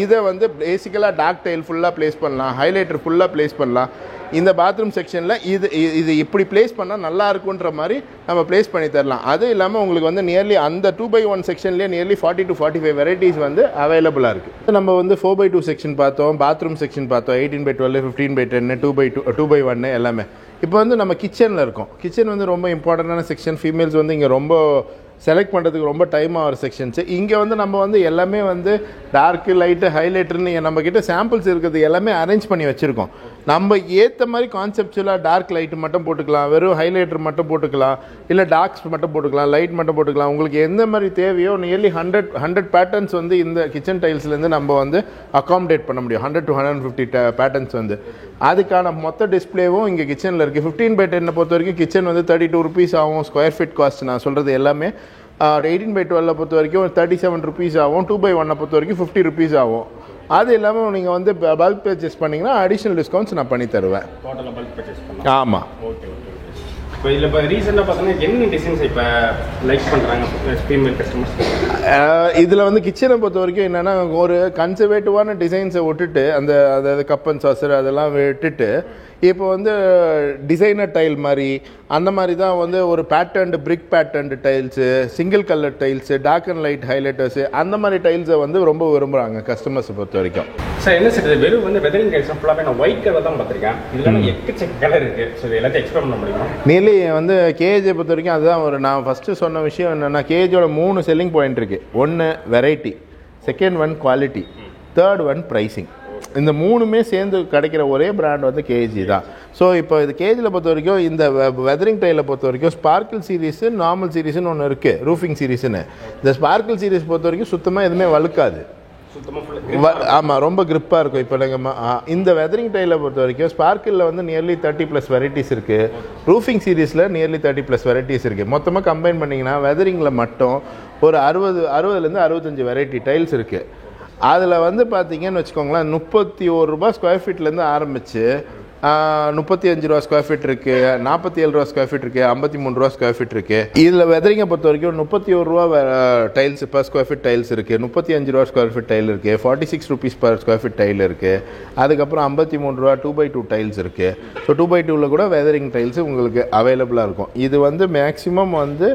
இதை வந்து பேசிக்கலாக டார்க் டைல் ஃபுல்லாக ப்ளேஸ் பண்ணலாம், ஹைலைட்டர் ஃபுல்லாக ப்ளேஸ் பண்ணலாம். இந்த பாத்ரூம் செக்ஷனில் இது இப்படி பிளேஸ் பண்ணால் நல்லா இருக்குன்ற மாதிரி நம்ம பிளேஸ் பண்ணி தரலாம். அது இல்லாமல் உங்களுக்கு வந்து நியர்லி அந்த 2x1 செக்ஷன்லேயே நியர்லி 40 to 45 வெரைட்டிஸ் வந்து அவைலபிளாக இருக்குது. நம்ம வந்து 4x2 செக்ஷன் பார்த்தோம், பாத்ரூம் செக்ஷன் பார்த்தோம், 18x12, 15x10, 2x1 எல்லாமே. இப்போ வந்து நம்ம கிச்சனில் இருக்கோம். கிச்சன் வந்து ரொம்ப இம்பார்ட்டண்டான செக்ஷன். ஃபீமேல்ஸ் வந்து இங்கே ரொம்ப செலக்ட் பண்ணுறதுக்கு ரொம்ப டைம் ஆகிற செக்ஷன்ஸு. இங்கே வந்து நம்ம வந்து எல்லாமே வந்து டார்க்கு லைட்டு ஹைலைட்டர்னு நம்மக்கிட்ட சாம்பிள்ஸ் இருக்கிறது எல்லாமே அரேஞ்ச் பண்ணி வச்சுருக்கோம். நம்ம ஏற்ற மாதிரி கான்செப்டுவலாக டார்க் லைட்டு மட்டும் போட்டுக்கலாம், வெறும் ஹைலைட்டர் மட்டும் போட்டுக்கலாம், இல்லை டார்க்ஸ் மட்டும் போட்டுக்கலாம், லைட் மட்டும் போட்டுக்கலாம். உங்களுக்கு எந்த மாதிரி தேவையோ நியர்லி 100 பேட்டர்ன்ஸ் வந்து இந்த கிச்சன் டைல்ஸ்லேருந்து நம்ம வந்து அகாமடேட் பண்ண முடியும். 100 to 150 பேட்டர்ன்ஸ் வந்து அதுக்கான மொத்த டிஸ்பிளேவும் இங்கே கிச்சனில் இருக்குது. 15x10 பொறுத்த வரைக்கும் கிச்சன் வந்து 32 rupees ஆகும் ஸ்கொயர் ஃபீட் காஸ்ட். நான் சொல்கிறது எல்லாமே 18x12 பொறுத்த வரைக்கும் 37 rupees ஆகும். 2x1 பொறுத்த வரைக்கும் 50 rupees ஆகும். அது இல்லாமல் நீங்கள் வந்து பல்க் பர்ச்சேஸ் பண்ணிங்கன்னா அடிஷ்னல் டிஸ்கவுண்ட்ஸ் நான் பண்ணி தருவேன். டோட்டலாக பல்க் பர்ச்சேஸ் பண்ணலாம். ஆமாம். Okay okay. இப்போ இதில் இப்போ ரீசெண்டாக பார்த்தீங்கன்னா என்ன டிசைன்ஸ் இப்போ லைக் பண்ணுறாங்க ஃபீமேல் கஸ்டமர்ஸ்? இதில் வந்து கிச்சனை பொறுத்த வரைக்கும் என்னென்னா ஒரு கன்சர்வேட்டிவான டிசைன்ஸை விட்டுட்டு அதாவது கப் அண்ட் சாசர் அதெல்லாம் விட்டுட்டு இப்போ வந்து டிசைனர் டைல் மாதிரி அந்த மாதிரி தான் வந்து ஒரு patterned brick patterned tiles, single colour tiles, dark and light highlighters அந்த மாதிரி டைல்ஸை வந்து ரொம்ப விரும்புகிறாங்க கஸ்டமர்ஸை பொறுத்த வரைக்கும். சார் என்ன சார் இது வெறும் வந்து வெதரிங் டைல்ஸ் ஃபுல்லாகவே நான் ஒயிட் கலர் தான் பார்த்துருக்கேன். இதில் எக்கச்சக்க கலர் இருக்குது. ஸோ இது எல்லாத்தையும் எக்ஸ்பிளைன் பண்ண முடியுமா? நியர்லி வந்து கேஜை பொறுத்த வரைக்கும் அதுதான் நான் ஃபஸ்ட்டு சொன்ன விஷயம் என்னென்னா கேஜோட 3 செல்லிங் பாயிண்ட் இருக்குது. 1 variety, second 1 quality, third 1 pricing. இந்த 3மே சேர்ந்து கிடைக்கிற ஒரே பிராண்ட் வந்து கேஜி தான். ஸோ இப்போ இது கேஜியில் பொறுத்த வரைக்கும் இந்த வெதரிங் டைலை பொறுத்த வரைக்கும் ஸ்பார்க்கிள் சீரீஸு, நார்மல் சீரீஸ்னு ஒன்று இருக்குது, ரூஃபிங் சீரீஸ்னு. இந்த ஸ்பார்க்கிள் சீரீஸ் பொறுத்த வரைக்கும் சுத்தமாக எதுவுமே வழுக்காது. ஆமாம், ரொம்ப கிரிப்பாக இருக்கும். இப்போ நீங்கள் இந்த வெதரிங் டைலை பொறுத்த வரைக்கும் ஸ்பார்க்கிளில் வந்து நியர்லி 30+ வெரைட்டிஸ் இருக்குது. ரூஃபிங் சீரீஸில் நியர்லி 30+ வெரைட்டிஸ் இருக்குது. மொத்தமாக கம்பைன் பண்ணிங்கன்னா வெதரிங்கில் மட்டும் ஒரு 60லேருந்து 65 வெரைட்டி டைல்ஸ் இருக்குது. அதில் வந்து பார்த்தீங்கன்னு வச்சுக்கோங்களேன், 31 ரூபா ஸ்கொயர் ஃபீட்லேருந்து ஆரம்பித்து 35 ரூபா ஸ்கொயர் ஃபீட் இருக்குது, 47 ரூபா ஸ்கொயர் ஃபீட் இருக்குது, 53 ரூபா ஸ்கொயர் ஃபீட் இருக்குது. இதில் வெதரிங்கை பொறுத்த வரைக்கும் 31 ரூபா tiles per square feet tiles இருக்குது, 35 ரூபா ஸ்கொயர் ஃபீட் டைல் இருக்குது, 46 rupees per square feet tile இருக்குது. அதுக்கப்புறம் 53 ரூபா 2x2 டைல்ஸ் இருக்குது. ஸோ 2x2வில் கூட வெதரிங் டைல்ஸ் உங்களுக்கு அவைலபிளாக இருக்கும். இது வந்து மேக்ஸிமம் வந்து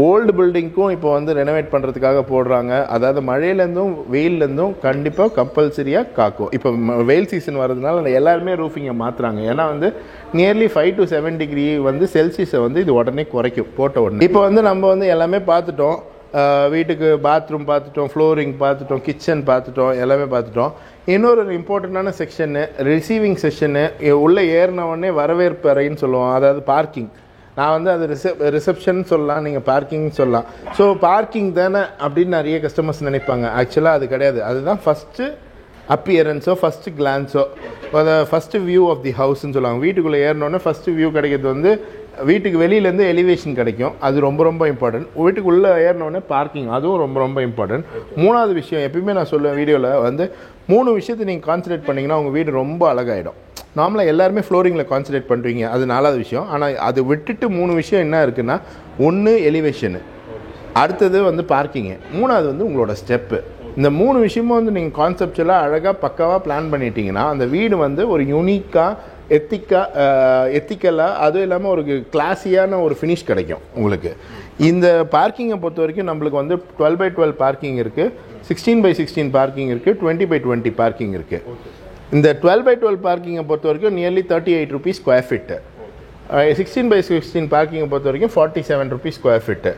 ஓல்டு பில்டிங்க்கும் இப்போ வந்து ரெனோவேட் பண்ணுறதுக்காக போடுறாங்க. அதாவது மழையிலேருந்தும் வெயிலேருந்தும் கண்டிப்பாக கம்பல்சரியாக காக்கும். இப்போ வெயில் சீசன் வர்றதுனால எல்லாருமே ரூஃபிங்கை மாற்றுறாங்க. ஏன்னா வந்து நியர்லி 5 to 7 degree வந்து செல்சியஸை வந்து இது உடனே குறைக்கும் போட்ட உடனே. இப்போ வந்து நம்ம வந்து எல்லாமே பார்த்துட்டோம். வீட்டுக்கு பாத்ரூம் பார்த்துட்டோம், ஃப்ளோரிங் பார்த்துட்டோம், கிச்சன் பார்த்துட்டோம், எல்லாமே பார்த்துட்டோம். இன்னொரு இம்பார்ட்டண்ட்டான செக்ஷனு ரிசீவிங் செக்ஷனு. உள்ளே ஏறின உடனே வரவேற்பு அறைன்னு சொல்லுவோம், அதாவது பார்க்கிங். நான் வந்து அது ரிசப்ஷன் சொல்லலாம், நீங்கள் பார்க்கிங் சொல்லலாம். ஸோ பார்க்கிங் தானே அப்படின்னு நிறைய கஸ்டமர்ஸ் நினைப்பாங்க. ஆக்சுவலாக அது கிடையாது. அதுதான் ஃபஸ்ட்டு அப்பியரன்ஸோ ஃபஸ்ட்டு கிளான்ஸோ அதை ஃபஸ்ட்டு வியூ ஆஃப் தி ஹவுஸ்ன்னு சொல்லுவாங்க. வீட்டுக்குள்ளே ஏறினோடனே ஃபஸ்ட்டு வியூ கிடைக்கிறது வந்து வீட்டுக்கு வெளியிலேருந்து எலிவேஷன் கிடைக்கும். அது ரொம்ப ரொம்ப இம்பார்ட்டன்ட். வீட்டுக்குள்ளே ஏறினோடனே பார்க்கிங், அதுவும் ரொம்ப ரொம்ப இம்பார்ட்டன்ட். 3வது விஷயம் எப்பயுமே நான் சொல்லுவேன் வீடியோவில் வந்து 3 விஷயத்தை நீங்கள் கான்சன்ட்ரேட் பண்ணிங்கன்னா உங்கள் வீடு ரொம்ப அழகாயிடும். நார்மலாக எல்லாருமே ஃப்ளோரிங்கில் கான்சன்ட்ரேட் பண்ணுறீங்க, அது 4வது விஷயம். ஆனால் அது விட்டுட்டு 3 விஷயம் என்ன இருக்குன்னா, 1 எலிவேஷனு, அடுத்தது வந்து பார்க்கிங்கு, 3வது வந்து உங்களோட ஸ்டெப்பு. இந்த 3 விஷயமும் வந்து நீங்கள் கான்செப்டுவலாக அழகாக பக்காவாக பிளான் பண்ணிட்டீங்கன்னா அந்த வீடு வந்து ஒரு யூனிக்காக எத்திக்கலாக அதுவும் இல்லாமல் ஒரு கிளாஸியான ஒரு ஃபினிஷ் கிடைக்கும் உங்களுக்கு. இந்த பார்க்கிங்கை பொறுத்த வரைக்கும் நம்மளுக்கு வந்து 12x12 பார்க்கிங் இருக்குது, 16x16 பார்க்கிங் இருக்குது, 20x20 பார்க்கிங் இருக்குது. இந்த 12x12 பார்க்கிங்கை பொறுத்த வரைக்கும் nearly 38 rupees square feet. 16x16 பார்க்கிங்கை பொறுத்த வரைக்கும் 47 rupees ஸ்கொயர் ஃபீட்டு.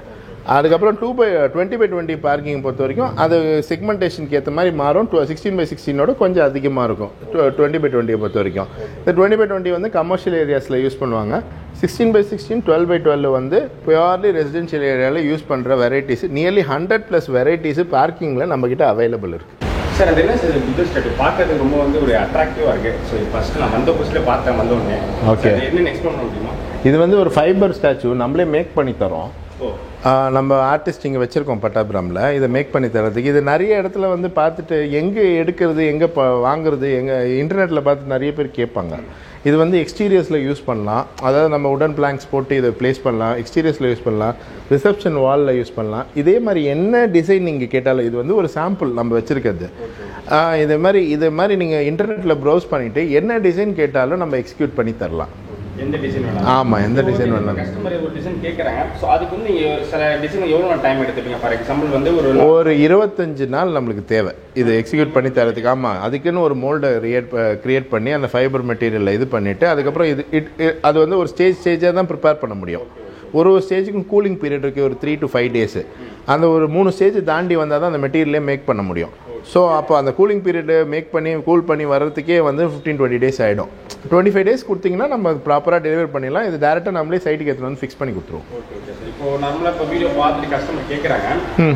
அதுக்கப்புறம் 20x20 பார்க்கிங் பொறுத்த வரைக்கும் அது செக்மெண்டேஷனுக்கு ஏற்ற மாதிரி மாறும். 16x16 கொஞ்சம் அதிகமாக இருக்கும் 20x20 பொறுத்த வரைக்கும். இந்த 20x20 வந்து கமர்ஷியல் ஏரியாஸில் யூஸ் பண்ணுவாங்க. 16x16 12x12 வந்து பியூர்லி ரெசிடென்ஷியல் ஏரியாவில் யூஸ் பண்ணுற வெரைட்டிஸ் நியர்லி 100+ வெரைட்டிஸு பார்க்கிங்கில் நம்மக்கிட்ட அவைலபிள் இருக்குது. சார் அது என்ன சார் புது ஸ்டாச்சு பார்க்கறதுக்கு ரொம்ப வந்து ஒரு அட்ராக்டிவாக இருக்குது. ஸோ ஃபஸ்ட்டு நான் வந்த புதுசில் பார்த்தேன், வந்தோடனே ஓகே என்னென்னு எக்ஸ்பிளைன் பண்ண முடியுமா? இது வந்து ஒரு ஃபைபர் ஸ்டாச்சு நம்மளே மேக் பண்ணி தரோம். நம்ம ஆர்டிஸ்ட் இங்கே வச்சுருக்கோம் பட்டாபுரமில். இதை மேக் பண்ணி தரதுக்கு இது நிறைய இடத்துல வந்து பார்த்துட்டு எங்கே எடுக்கிறது, எங்கே வாங்குறது, எங்கே இன்டர்நெட்டில் பார்த்து நிறைய பேர் கேட்பாங்க. இது வந்து எக்ஸ்டீரியர்ஸில் யூஸ் பண்ணலாம், அதாவது நம்ம உடன் பிளாங்க்ஸ் போட்டு இதை ப்ளேஸ் பண்ணலாம், எக்ஸ்டீரியர்ஸில் யூஸ் பண்ணலாம், ரிசப்ஷன் வாலில் யூஸ் பண்ணலாம். இதே மாதிரி என்ன டிசைன் நீங்கள் கேட்டாலும், இது வந்து ஒரு சாம்பிள் நம்ம வச்சுருக்கிறது. இது மாதிரி நீங்கள் இன்டர்நெட்டில் ப்ரௌஸ் பண்ணிவிட்டு என்ன டிசைன் கேட்டாலும் நம்ம எக்ஸிக்யூட் பண்ணி தரலாம். எந்த டிசைன் வேணாலும். ஆமாம், எந்த டிசைன் வேணாலும். கஸ்டமர் ஒரு டிசைன் கேட்குறாங்க, ஸோ அதுக்கு வந்து நீங்கள் சில டிசைன் எவ்வளோ டைம் எடுத்துப்பீங்க? ஃபார் எக்ஸாம்பிள் வந்து ஒரு 25 நாள் நம்மளுக்கு தேவை இது எக்ஸிக்யூட் பண்ணி தரதுக்கு. ஆமாம், அதுக்குன்னு ஒரு மோல்டை கிரியேட் பண்ணி அந்த ஃபைபர் மெட்டீரியலில் இது பண்ணிவிட்டு அதுக்கப்புறம் அது வந்து ஒரு ஸ்டேஜாக தான் ப்ரிப்பேர் பண்ண முடியும். ஒரு ஸ்டேஜுக்கும் கூலிங் பீரியட் இருக்குது, ஒரு 3 to 5 days. அந்த ஒரு 3 ஸ்டேஜ் தாண்டி வந்தால் தான் அந்த மெட்டீரியலே மேக் பண்ண முடியும். ஸோ அப்போ அந்த கூலிங் பீரியடு கூல் பண்ணி வர்றதுக்கே வந்து 15-20 days ஆகிடும். 25 days கொடுத்தீங்கன்னா நம்ம ப்ராப்பராக டெலிவரி பண்ணிடலாம். இது டேரெக்டாக நம்மளே சைட்டுக்கு எடுத்துகிட்டு வந்து ஃபிக்ஸ் பண்ணி கொடுத்துருவோம். இப்போ நம்மளாக இப்போ வீடியோ பார்த்துட்டு கஸ்டமர் கேட்குறாங்க,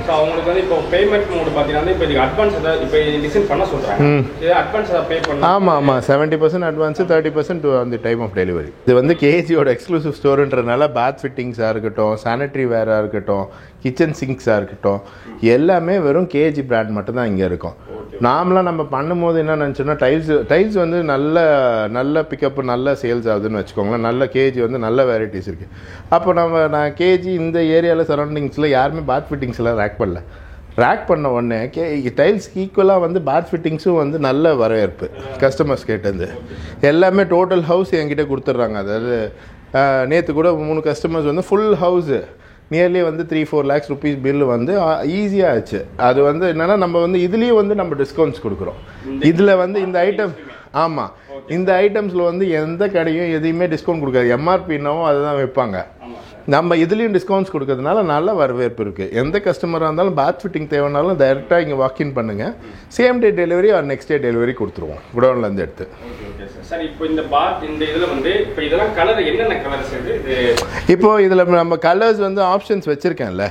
ஸோ அவங்களுக்கு வந்து இப்போ பேமெண்ட் மோடு பார்த்தீங்கன்னா இப்போ இதுக்கு அட்வான்ஸ் ஏதாவது இப்போ டிசைன் பண்ண சொல்கிறாங்க, இது அட்வான்ஸ் ஏதாவது பே பண்ணலாம்? ஆமாம், 70% அட்வான்ஸ், 30% அந்த டைம் ஆஃப் டெலிவரி. இது வந்து கேஜியோட எக்ஸ்க்ளூசிவ் ஸ்டோருன்றதுனால பாத் ஃபிட்டிங்ஸாக இருக்கட்டும், சானிட்டரி வேராக இருக்கட்டும், கிச்சன் சிங்க்ஸாக இருக்கட்டும், எல்லாமே வெறும் கேஜி பிராண்ட் மட்டும்தான் இங்கே இருக்கும். நாமளாக நம்ம பண்ணும்போது என்ன நினச்சோன்னா, டைல்ஸ் வந்து நல்ல பிக்கப்பு, நல்ல சேல்ஸ் ஆகுதுன்னு வச்சுக்கோங்களேன். நல்ல கேஜி வந்து நல்ல வெரைட்டிஸ் இருக்குது. அப்போ நான் கேஜி இந்த ஏரியாவில் சரௌண்டிங்ஸில் யாருமே பாத் ஃபிட்டிங்ஸ்லாம் ரேக் பண்ண உடனே டைல்ஸ்க்கு ஈக்குவலாக வந்து பாத் ஃபிட்டிங்ஸும் வந்து நல்ல வரவேற்பு கஸ்டமர்ஸ் கேட்டது. எல்லாமே டோட்டல் ஹவுஸ் என்கிட்ட கொடுத்துட்றாங்க. அதாவது நேற்று கூட 3 கஸ்டமர்ஸ் வந்து ஃபுல் ஹவுஸு நியர்லி வந்து 3-4 lakhs rupees பில்லு வந்து ஈஸியாக ஆச்சு. அது வந்து என்னென்னா நம்ம வந்து இதுலேயும் வந்து நம்ம டிஸ்கவுண்ட்ஸ் கொடுக்குறோம். இதில் வந்து இந்த ஐட்டம், ஆமாம், இந்த ஐட்டம்ஸில் வந்து எந்த கடையும் எதையுமே டிஸ்கவுண்ட் கொடுக்காது. எம்ஆர்பின்னாவோ அதை தான் வைப்பாங்க. நம்ம இதுலேயும் டிஸ்கவுண்ட்ஸ் கொடுக்கறதுனால நல்ல வரவேற்பு இருக்குது. எந்த கஸ்டமராக இருந்தாலும் பாத் ஃபிட்டிங் தேவைனாலும் டைரெக்டாக இங்கே வாக்கின் பண்ணுங்கள். Same day delivery or next day delivery கொடுத்துருவோம் குடோன்லேருந்து எடுத்து. சார் இப்போ இந்த இதில் வந்து இப்போ இதெல்லாம் கலர் என்னென்ன கலர்ஸ் இது? இப்போ இதில் நம்ம கலர்ஸ் வந்து ஆப்ஷன்ஸ் வச்சுருக்கேன்ல.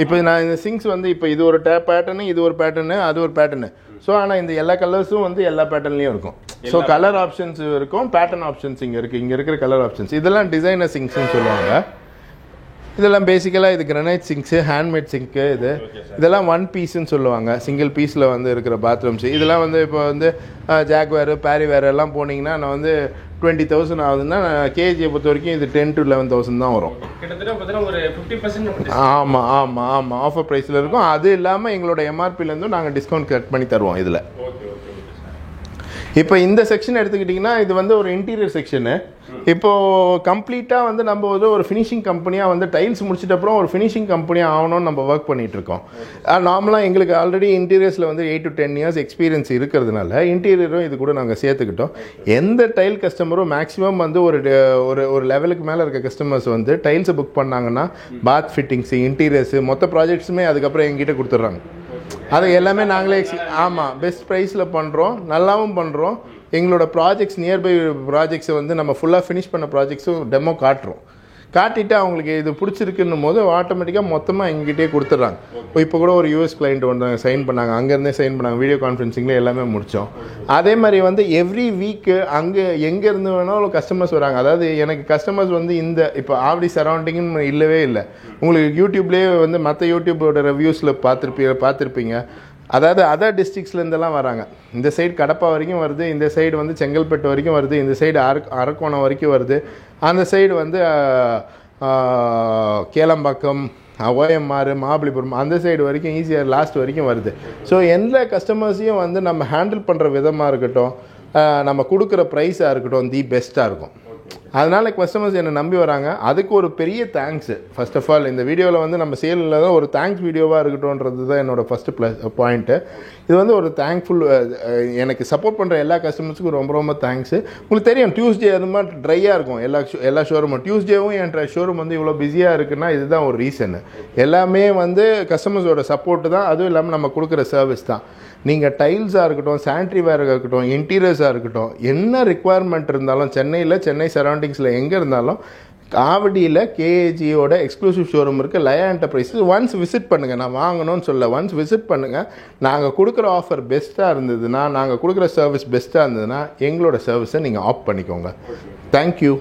இப்போ நான் இந்த சிங்க்ஸ் வந்து இப்போ இது ஒரு பேட்டர்னு, இது ஒரு பேட்டர்னு, அது ஒரு பேட்டர்னு. ஸோ ஆனால் இந்த எல்லா கலர்ஸும் வந்து எல்லா பேட்டர்ன்லேயும் இருக்கும். ஸோ கலர் ஆப்ஷன்ஸ் இருக்கும், பேட்டர்ன் ஆப்ஷன்ஸ் இங்கே இருக்குது. இங்கே இருக்கிற கலர் ஆப்ஷன்ஸ் இதெல்லாம் டிசைனர் சிங்க்ஸ்ன்னு சொல்லுவாங்க. இதெல்லாம் பேசிக்கலாக இது கிரனைட் சிங்க்ஸு, ஹேண்ட்மேட் சிங்க்கு. இதெல்லாம் 1 pieceன்னு சொல்லுவாங்க. சிங்கிள் பீஸில் வந்து இருக்கிற பாத்ரூம்ஸ். இதெல்லாம் வந்து இப்போ வந்து ஜாக்வேரு, பேரிவேர் எல்லாம் போனீங்கன்னா நான் வந்து 20,000 ஆகுதுன்னா, கேஜியை பொறுத்த வரைக்கும் இது 10 to 11,000 தான் வரும். ஒரு 50%. ஆமாம் ஆஃபர் ப்ரைஸில் இருக்கும். அது இல்லாமல் எங்களோட எம்ஆர்பிலேருந்தும் நாங்கள் டிஸ்கவுண்ட் கட் பண்ணி தருவோம் இதில். இப்போ இந்த செக்ஷன் எடுத்துக்கிட்டிங்கன்னா இது வந்து ஒரு இன்டீரியர் செக்ஷனு. இப்போது கம்ப்ளீட்டாக வந்து நம்ம வந்து ஒரு ஃபினிஷிங் கம்பெனியாக வந்து டைல்ஸ் முடிச்சிட்ட அப்புறம் ஒரு ஃபினிஷிங் கம்பெனியாக ஆகணும்னு நம்ம ஒர்க் பண்ணிகிட்ருக்கோம். நார்மலாக எங்களுக்கு ஆல்ரெடி இன்டீரியர்ஸில் வந்து 8 to 10 years எக்ஸ்பீரியன்ஸ் இருக்கிறதுனால இன்டீரியரும் இது கூட நாங்கள் சேர்த்துக்கிட்டோம். எந்த டைல் கஸ்டமரும் மேக்ஸிமம் வந்து ஒரு லெவலுக்கு மேலே இருக்க கஸ்டமர்ஸ் வந்து டைல்ஸை புக் பண்ணாங்கன்னா பாத் ஃபிட்டிங்ஸு, இன்டீரியர்ஸு, மொத்த ப்ராஜெக்ட்ஸுமே அதுக்கப்புறம் எங்கிட்ட கொடுத்துட்றாங்க. அதை எல்லாமே நாங்களே பெஸ்ட் ப்ரைஸில் பண்ணுறோம், நல்லாவும் பண்ணுறோம். எங்களோட ப்ராஜெக்ட்ஸ், நியர்பை ப்ராஜெக்ட்ஸை வந்து நம்ம ஃபுல்லாக ஃபினிஷ் பண்ண ப்ராஜெக்ட்ஸும் டெமோ காட்டிட்டு அவங்களுக்கு இது பிடிச்சிருக்குன்னும் போது ஆட்டோமேட்டிக்காக மொத்தமாக எங்ககிட்டே கொடுத்துட்றாங்க. இப்போ கூட ஒரு யூஎஸ் கிளைண்ட் வந்தாங்க, சைன் பண்ணாங்க, அங்கேருந்தே சைன் பண்ணாங்க. வீடியோ கான்ஃபரன்சிங்கில் எல்லாமே முடித்தோம். அதே மாதிரி வந்து எவ்ரி வீக்கு அங்கே எங்கேருந்து வேணாலும் கஸ்டமர்ஸ் வராங்க. அதாவது எனக்கு கஸ்டமர்ஸ் வந்து இந்த இப்போ ஆவடி சரௌண்டிங்னு இல்லவே இல்லை. உங்களுக்கு யூடியூப்லேயே வந்து மற்ற யூடியூபோட ரிவ்யூஸில் பார்த்துருப்பீங்க. அதாவது அதர் டிஸ்ட்ரிக்ஸ்லேருந்தெல்லாம் வராங்க. இந்த சைடு கடப்பா வரைக்கும் வருது, இந்த சைடு வந்து செங்கல்பட்டு வரைக்கும் வருது, இந்த சைடு அரக்கோணம் வரைக்கும் வருது, அந்த சைடு வந்து கேளம்பாக்கம், OMR, மகாபலிபுரம் அந்த சைடு வரைக்கும் ஈஸியாக லாஸ்ட் வரைக்கும் வருது. ஸோ எந்த கஸ்டமர்ஸையும் வந்து நம்ம ஹேண்டில் பண்ணுற விதமாக இருக்கட்டும், நம்ம கொடுக்குற ப்ரைஸாக இருக்கட்டும், தி பெஸ்ட்டாக இருக்கும். அதனால் கஸ்டமர்ஸ் என்னை நம்பி வராங்க. அதுக்கு ஒரு பெரிய தேங்க்ஸு. ஃபர்ஸ்ட் ஆஃப் ஆல் இந்த வீடியோவில் வந்து நம்ம சேலில் தான் ஒரு தேங்க்ஸ் வீடியோவாக இருக்கட்டும்ன்றது தான் என்னோடய ஃபஸ்ட்டு பாயிண்ட்டு. இது வந்து ஒரு தேங்க்ஃபுல், எனக்கு சப்போர்ட் பண்ணுற எல்லா கஸ்டமர்ஸுக்கும் ரொம்ப ரொம்ப தேங்க்ஸு. உங்களுக்கு தெரியும் டியூஸ்டே அது மாதிரி ட்ரையாக இருக்கும் எல்லா ஷோரூமும். டியூஸ்டேவும் என் ஷோரூம் வந்து இவ்வளோ பிஸியாக இருக்குன்னா இதுதான் ஒரு ரீசனு. எல்லாமே வந்து கஸ்டமர்ஸோட சப்போர்ட்டு தான், அதுவும் இல்லாமல் நம்ம கொடுக்குற சர்வீஸ் தான். நீங்கள் டைல்ஸாக இருக்கட்டும், சானிட்ரி வேராக இருக்கட்டும், இன்டீரியர்ஸாக இருக்கட்டும், என்ன ரிக்குவயர்மெண்ட் இருந்தாலும் சென்னை சரௌண்டிங்ஸில் எங்கே இருந்தாலும் ஆவடியில் கேஏஜியோட எக்ஸ்க்ளூசிவ் ஷோரூம் இருக்குது, லயா என்டர்பிரைஸஸ். ஒன்ஸ் விசிட் பண்ணுங்கள். நான் வாங்கணும்னு சொல்ல, ஒன்ஸ் விசிட் பண்ணுங்கள். நாங்கள் கொடுக்குற ஆஃபர் பெஸ்ட்டாக இருந்ததுன்னா, நாங்கள் கொடுக்குற சர்வீஸ் பெஸ்ட்டாக இருந்ததுன்னா எங்களோட சர்வீஸை நீங்கள் ஆப்ட் பண்ணிக்கோங்க. தேங்க்யூ.